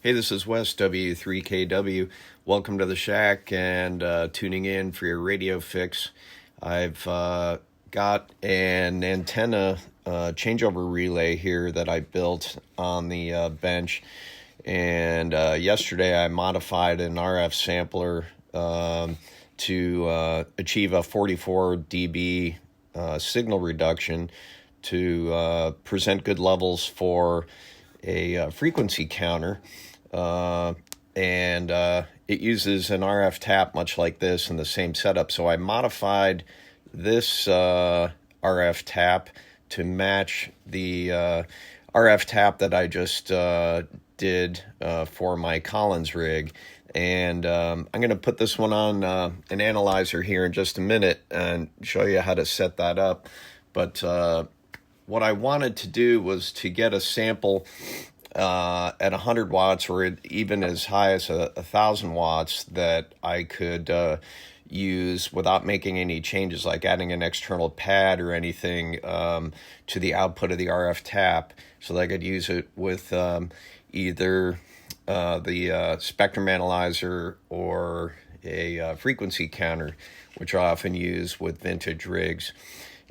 Hey, this is Wes, W3KW. Welcome to the Shack and tuning in for your radio fix. I've got an antenna changeover relay here that I built on the bench. And yesterday I modified an RF sampler to achieve a 44 dB signal reduction to present good levels for a frequency counter. And it uses an RF tap much like this in the same setup. So I modified this RF tap to match the RF tap that I just did for my Collins rig. And I'm going to put this one on an analyzer here in just a minute and show you how to set that up. But what I wanted to do was to get a sample at 100 watts or even as high as 1,000 watts that I could use without making any changes, like adding an external pad or anything to the output of the RF tap, so that I could use it with either the spectrum analyzer or a frequency counter, which I often use with vintage rigs.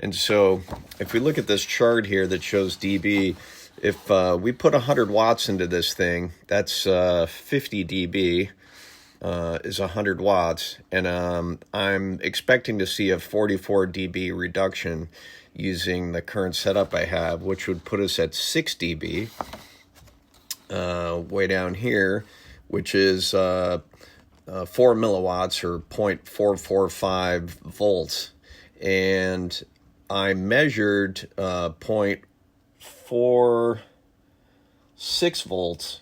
And so if we look at this chart here that shows dB, if we put 100 watts into this thing, that's 50 dB is 100 watts. And I'm expecting to see a 44 dB reduction using the current setup I have, which would put us at 6 dB way down here, which is 4 milliwatts or 0.445 volts. And I measured 0.46 volts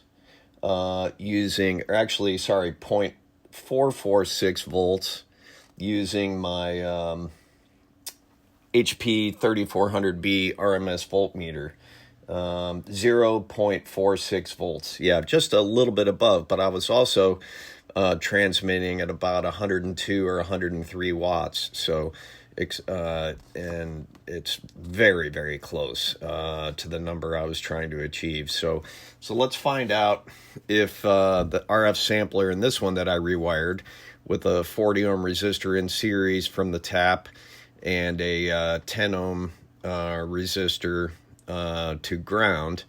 using, or actually, sorry, 0.446 volts using my HP 3400B RMS voltmeter. 0.46 volts. Yeah, just a little bit above, but I was also transmitting at about 102 or 103 watts. So and it's very, very close to the number I was trying to achieve. So let's find out if the RF sampler in this one that I rewired with a 40 ohm resistor in series from the tap and a 10 ohm resistor to ground,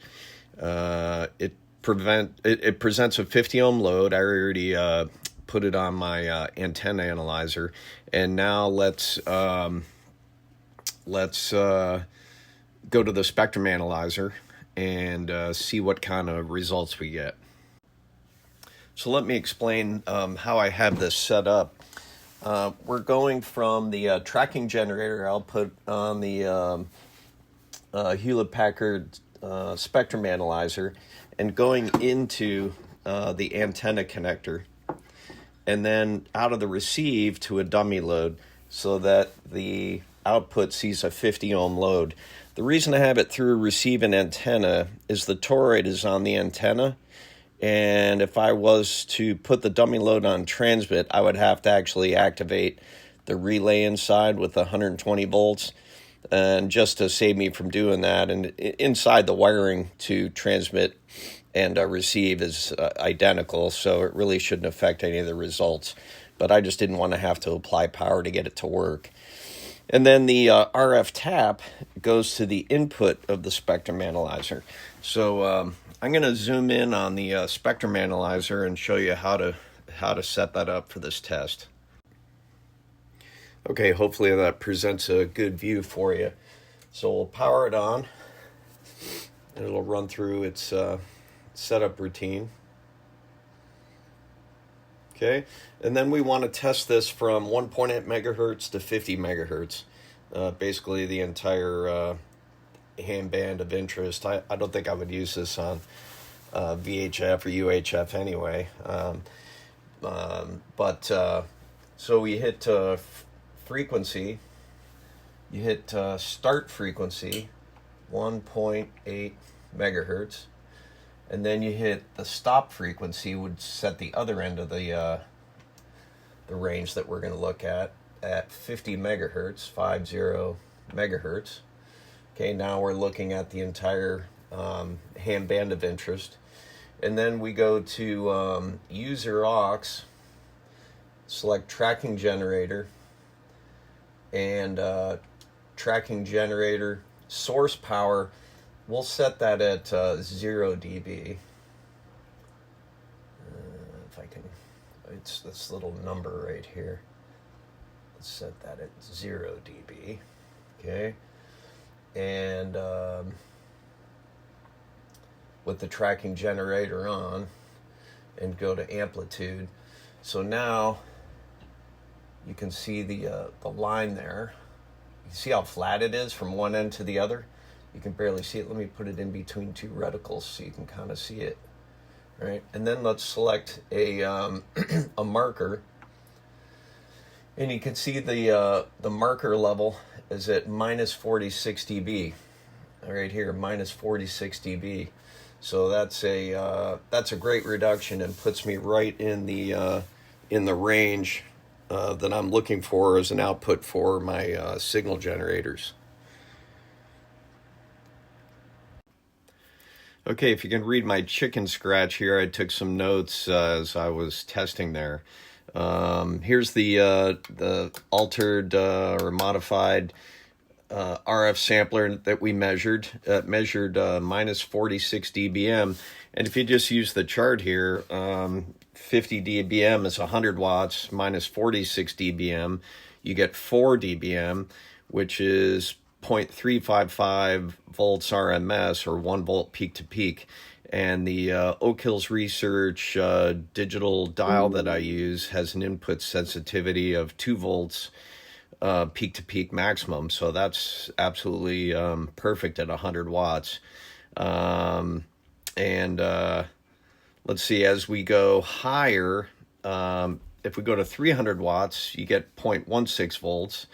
it presents a 50 ohm load. I already put it on my antenna analyzer, and now let's go to the spectrum analyzer and see what kind of results we get. So let me explain how I have this set up. We're going from the tracking generator output on the Hewlett-Packard spectrum analyzer and going into the antenna connector, and then out of the receive to a dummy load so that the output sees a 50 ohm load. The reason I have it through a receive and antenna is the toroid is on the antenna, and if I was to put the dummy load on transmit, I would have to actually activate the relay inside with 120 volts. And just to save me from doing that, and inside the wiring to transmit and receive is identical, so it really shouldn't affect any of the results. But I just didn't want to have to apply power to get it to work. And then the RF tap goes to the input of the spectrum analyzer. So I'm going to zoom in on the spectrum analyzer and show you how to set that up for this test. Okay, hopefully that presents a good view for you. So we'll power it on, and it'll run through its setup routine. Okay, and then we want to test this from 1.8 megahertz to 50 megahertz, basically the entire hand band of interest. I don't think I would use this on VHF or UHF anyway. So we hit frequency, you hit start frequency, 1.8 megahertz, and then you hit the stop frequency, would set the other end of the range that we're going to look at 50 megahertz, 50 megahertz. Okay, now we're looking at the entire hand band of interest. And then we go to user aux, select tracking generator, and tracking generator source power, we'll set that at 0 dB. If I can, it's this little number right here. Let's set that at 0 dB. Okay. And with the tracking generator on, and go to amplitude. So now you can see the line there. You see how flat it is from one end to the other? You can barely see it. Let me put it in between two reticles so you can kind of see it. All right, and then let's select a a marker, and you can see the marker level is at minus 46 dB. Right here, minus 46 dB. So that's a great reduction and puts me right in the range that I'm looking for as an output for my signal generators. Okay, if you can read my chicken scratch here, I took some notes as I was testing there. Here's the altered or modified RF sampler that we measured. Measured minus 46 dBm, and if you just use the chart here, 50 dBm is 100 watts, minus 46 dBm, you get 4 dBm, which is 0.355 volts RMS, or 1 volt peak to peak. And the Oak Hills Research digital dial that I use has an input sensitivity of 2 volts peak to peak maximum. So that's absolutely perfect at 100 watts. And let's see, as we go higher, if we go to 300 watts, you get 0.16 volts.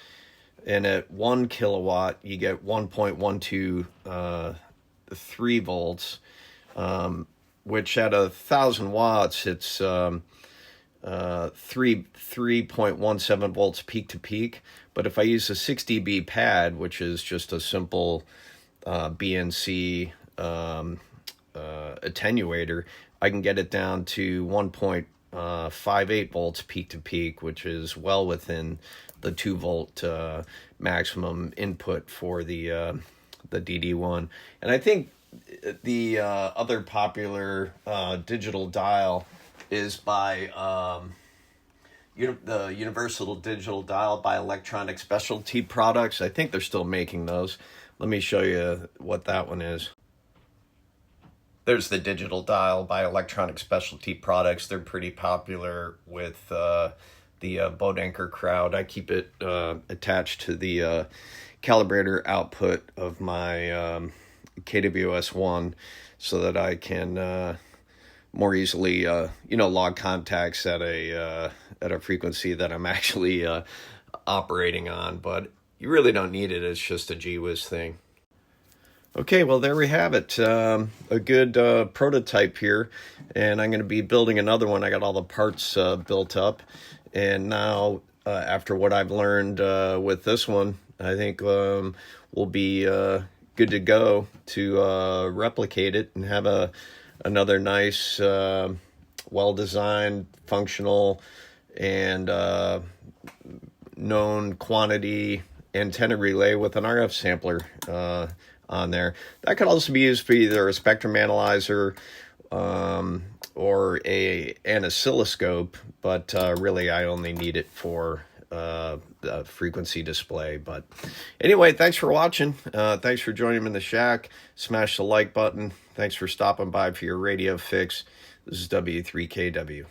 And at 1 kilowatt, you get 1.123 volts, which at 1,000 watts, it's 3.17 volts peak to peak. But if I use a 6 dB pad, which is just a simple BNC attenuator, I can get it down to 1.58 volts peak to peak, which is well within the 2 volt maximum input for the DD1. And I think the other popular digital dial is by the Universal Digital Dial by Electronic Specialty Products. I think they're still making those. Let me show you what that one is. There's the digital dial by Electronic Specialty Products. They're pretty popular with the boat anchor crowd. I keep it attached to the calibrator output of my KWS-1 so that I can more easily log contacts at a frequency that I'm actually operating on. But you really don't need it. It's just a gee whiz thing. Okay, well, there we have it. A good prototype here, and I'm going to be building another one. I got all the parts built up, and now after what I've learned with this one, I think we'll be good to go to replicate it and have another nice, well-designed, functional, and known quantity antenna relay with an RF sampler on there. That could also be used for either a spectrum analyzer or an oscilloscope, but really I only need it for the frequency display. But anyway, thanks for watching. Thanks for joining me in the shack. Smash the like button. Thanks for stopping by for your radio fix. This is W3KW.